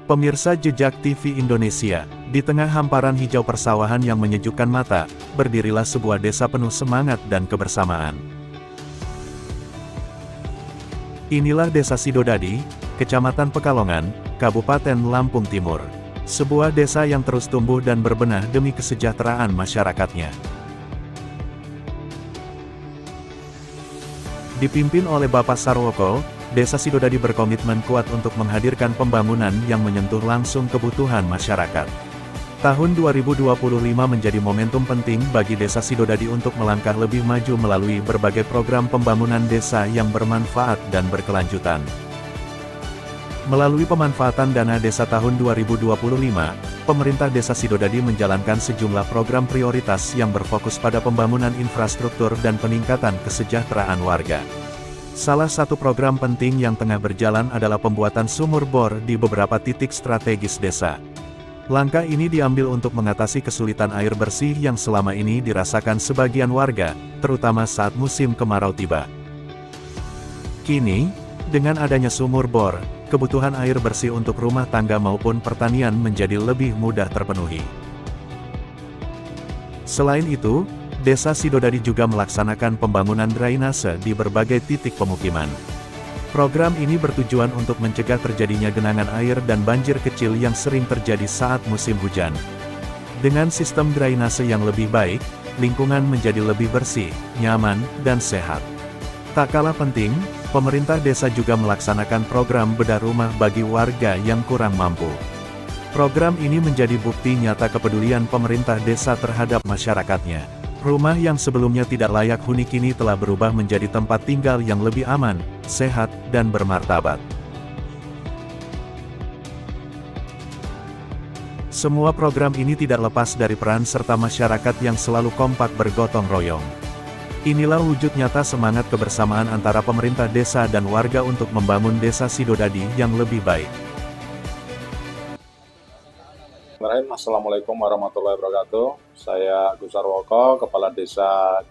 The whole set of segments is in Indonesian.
Pemirsa Jejak TV Indonesia, di tengah hamparan hijau persawahan yang menyejukkan mata, berdirilah sebuah desa penuh semangat dan kebersamaan. Inilah Desa Sidodadi, Kecamatan Pekalongan, Kabupaten Lampung Timur. Sebuah desa yang terus tumbuh dan berbenah demi kesejahteraan masyarakatnya. Dipimpin oleh Bapak Sarwoko, Desa Sidodadi berkomitmen kuat untuk menghadirkan pembangunan yang menyentuh langsung kebutuhan masyarakat. Tahun 2025 menjadi momentum penting bagi Desa Sidodadi untuk melangkah lebih maju melalui berbagai program pembangunan desa yang bermanfaat dan berkelanjutan. Melalui pemanfaatan dana desa tahun 2025, pemerintah Desa Sidodadi menjalankan sejumlah program prioritas yang berfokus pada pembangunan infrastruktur dan peningkatan kesejahteraan warga. Salah satu program penting yang tengah berjalan adalah pembuatan sumur bor di beberapa titik strategis desa. Langkah ini diambil untuk mengatasi kesulitan air bersih yang selama ini dirasakan sebagian warga, terutama saat musim kemarau tiba. Kini, dengan adanya sumur bor, kebutuhan air bersih untuk rumah tangga maupun pertanian menjadi lebih mudah terpenuhi. Selain itu, Desa Sidodadi juga melaksanakan pembangunan drainase di berbagai titik pemukiman. Program ini bertujuan untuk mencegah terjadinya genangan air dan banjir kecil yang sering terjadi saat musim hujan. Dengan sistem drainase yang lebih baik, lingkungan menjadi lebih bersih, nyaman, dan sehat. Tak kalah penting, pemerintah desa juga melaksanakan program bedah rumah bagi warga yang kurang mampu. Program ini menjadi bukti nyata kepedulian pemerintah desa terhadap masyarakatnya. Rumah yang sebelumnya tidak layak huni kini telah berubah menjadi tempat tinggal yang lebih aman, sehat, dan bermartabat. Semua program ini tidak lepas dari peran serta masyarakat yang selalu kompak bergotong royong. Inilah wujud nyata semangat kebersamaan antara pemerintah desa dan warga untuk membangun Desa Sidodadi yang lebih baik. Assalamualaikum warahmatullahi wabarakatuh. Saya Agus Sarwoko, Kepala Desa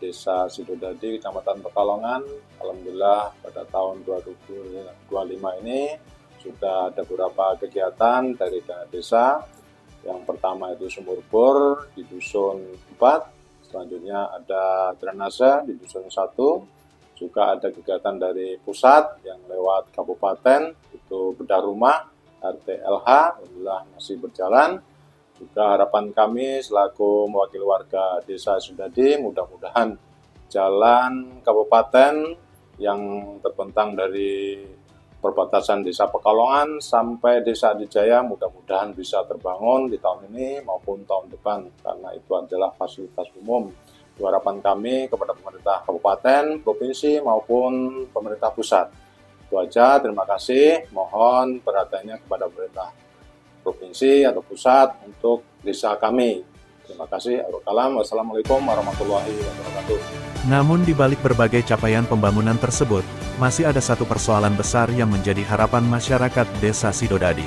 Sidodadi, Kecamatan Pekalongan. Alhamdulillah pada tahun 2025 ini sudah ada beberapa kegiatan dari dana desa. Yang pertama itu sumur bor di Dusun 4, selanjutnya ada drainase di Dusun 1, juga ada kegiatan dari pusat yang lewat kabupaten, itu bedah rumah, RTLH, alhamdulillah masih berjalan. Juga harapan kami selaku mewakili warga Desa Sidodadi, mudah-mudahan jalan kabupaten yang terbentang dari perbatasan Desa Pekalongan sampai Desa Adijaya mudah-mudahan bisa terbangun di tahun ini maupun tahun depan, karena itu adalah fasilitas umum. Itu harapan kami kepada pemerintah kabupaten, provinsi maupun pemerintah pusat. Itu aja, terima kasih. Mohon perhatiannya kepada pemerintah provinsi atau pusat untuk desa kami. Terima kasih. Wassalamualaikum warahmatullahi wabarakatuh. Namun di balik berbagai capaian pembangunan tersebut, masih ada satu persoalan besar yang menjadi harapan masyarakat Desa Sidodadi,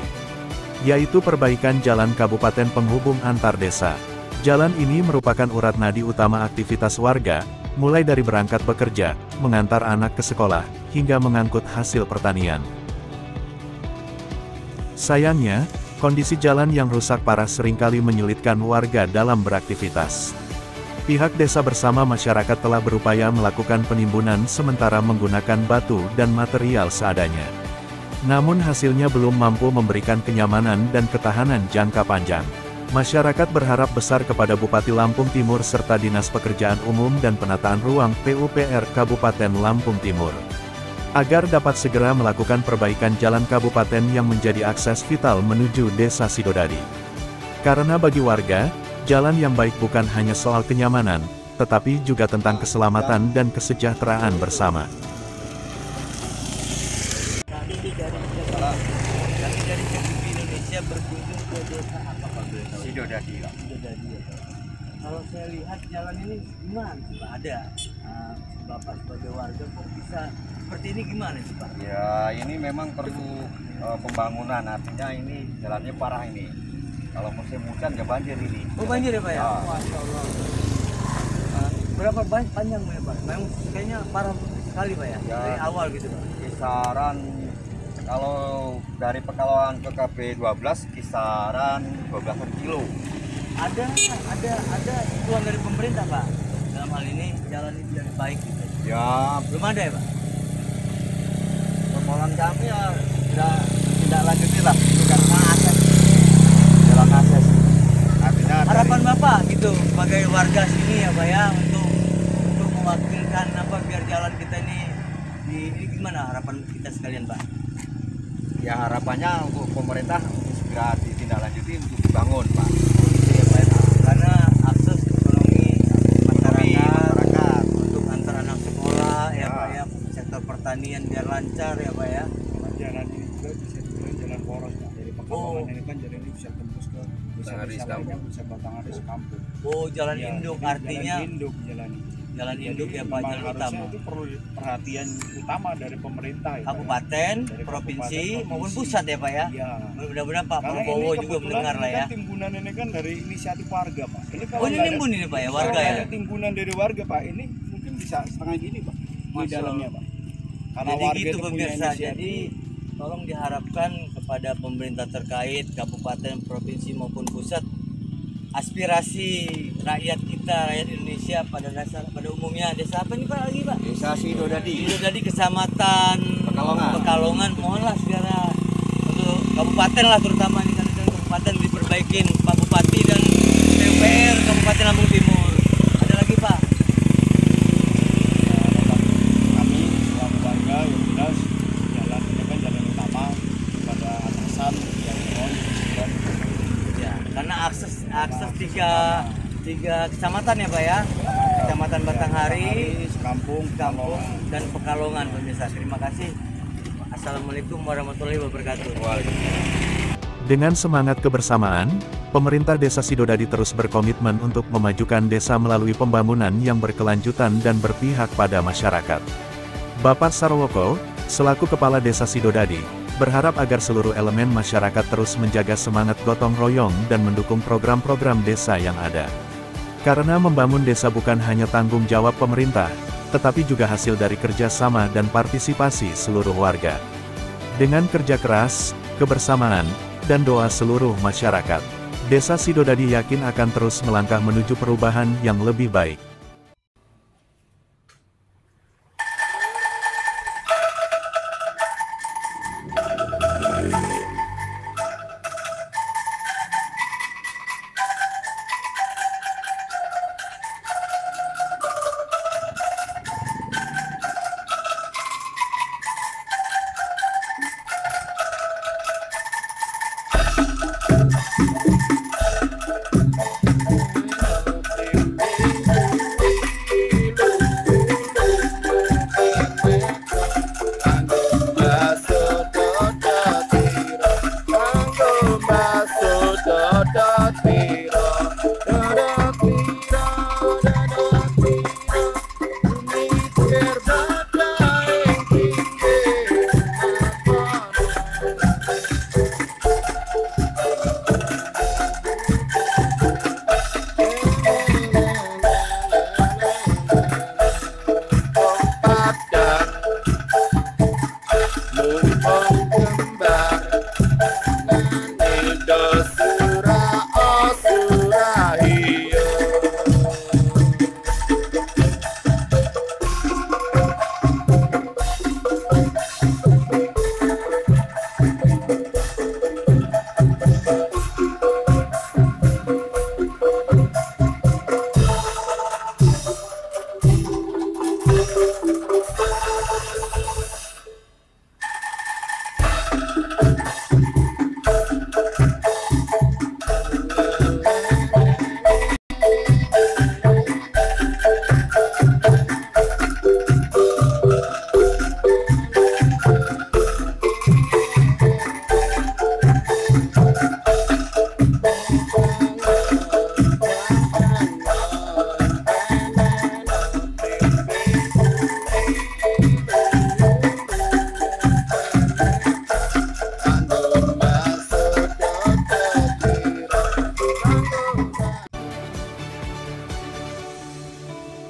yaitu perbaikan jalan kabupaten penghubung antar desa. Jalan ini merupakan urat nadi utama aktivitas warga, mulai dari berangkat bekerja, mengantar anak ke sekolah, hingga mengangkut hasil pertanian. Sayangnya, kondisi jalan yang rusak parah seringkali menyulitkan warga dalam beraktivitas. Pihak desa bersama masyarakat telah berupaya melakukan penimbunan sementara menggunakan batu dan material seadanya. Namun hasilnya belum mampu memberikan kenyamanan dan ketahanan jangka panjang. Masyarakat berharap besar kepada Bupati Lampung Timur serta Dinas Pekerjaan Umum dan Penataan Ruang PUPR Kabupaten Lampung Timur, agar dapat segera melakukan perbaikan jalan kabupaten yang menjadi akses vital menuju Desa Sidodadi. Karena bagi warga, jalan yang baik bukan hanya soal kenyamanan, tetapi juga tentang keselamatan dan kesejahteraan bersama. Kami dari Indonesia berkunjung ke desa apa Pak? Sidodadi. Kalau saya lihat jalan ini gimana sih Pak? Ada Bapak sebagai warga kok bisa seperti ini gimana sih Pak? Ya ini memang perlu pembangunan, artinya ini jalannya parah ini. Kalau musim hujan ya banjir ini. Oh banjir ya Pak ya? Ya. Masya Allah. Berapa panjang ya Pak? Memang kayaknya parah sekali Pak ya? Ya. Dari awal gitu Pak? Kisaran Kalau dari Pekalongan ke KB 12 kisaran 12 kilo. Ada hitungan dari pemerintah Pak dalam hal ini jalan ini biar baik gitu. Ya, Belum ada ya Pak? permohonan kami ya tidak lanjutin lah itu karena akses jalan akses. Artinya Harapan Bapak gitu sebagai warga sini ya Pak ya untuk mewakilkan apa biar jalan kita ini ini gimana harapan kita sekalian Pak? ya harapannya untuk pemerintah segera ditindaklanjuti untuk dibangun, Pak. Gitu ya Pak ya. Karena akses ekonomi masyarakat untuk antar anak sekolah ya Pak ya, sektor pertanian biar lancar ya Pak ya. Jalan ini juga bisa dibilang jalan poros Pak. Dari Pekalongan ini kan jalan ini bisa tembus ke Batanghari desa-desa lainnya, bisa Batanghari sekampung. Oh jalan Ya, induk jadi artinya jalan induk jalan ini. jalan induk Jadi ya Pak, memang jalan harusnya utama. itu perlu perhatian utama dari pemerintah ya, Pak, ya. Kabupaten, Dari provinsi kabupaten, maupun provinsi. pusat ya Pak ya. Iya. Mudah-mudahan Pak Karena Prabowo ini juga kebetulan mendengar lah ini ya. kan timbunan ini kan dari inisiatif warga Pak. Ini kalau Oh ini nggak ada- nimbun ini Pak ya kalau warga nggak ya. ada timbunan dari warga Pak, ini mungkin bisa setengah gini Pak di Masya dalamnya Allah. Pak. Karena Jadi warga gitu itu punya pemirsa. inisiatif. Jadi tolong diharapkan kepada pemerintah terkait kabupaten, provinsi maupun pusat aspirasi rakyat kita, rakyat Indonesia pada umumnya desa apa nih Pak lagi Pak? Desa Sidodadi, Itu tadi kecamatan Pekalongan. mohonlah segera untuk kabupaten lah terutama ini kan kabupaten diperbaikin Pak Bupati dan PUPR Kabupaten Lampung Timur. Ada lagi Pak? Kami selaku warga yang jelas jalan ini kan jalan utama pada atasan yang mohon dan Ya, karena akses tiga kecamatan ya Pak ya. Kecamatan Batanghari, Sekampung, Kampung dan Pekalongan pemirsa. Terima kasih. Assalamualaikum warahmatullahi wabarakatuh. Dengan semangat kebersamaan, pemerintah Desa Sidodadi terus berkomitmen untuk memajukan desa melalui pembangunan yang berkelanjutan dan berpihak pada masyarakat. Bapak Sarwoko, selaku Kepala Desa Sidodadi, berharap agar seluruh elemen masyarakat terus menjaga semangat gotong royong dan mendukung program-program desa yang ada. Karena membangun desa bukan hanya tanggung jawab pemerintah, tetapi juga hasil dari kerjasama dan partisipasi seluruh warga. Dengan kerja keras, kebersamaan, dan doa seluruh masyarakat, Desa Sidodadi yakin akan terus melangkah menuju perubahan yang lebih baik.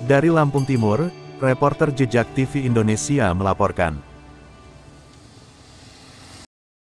Dari Lampung Timur, reporter Jejak TV Indonesia melaporkan.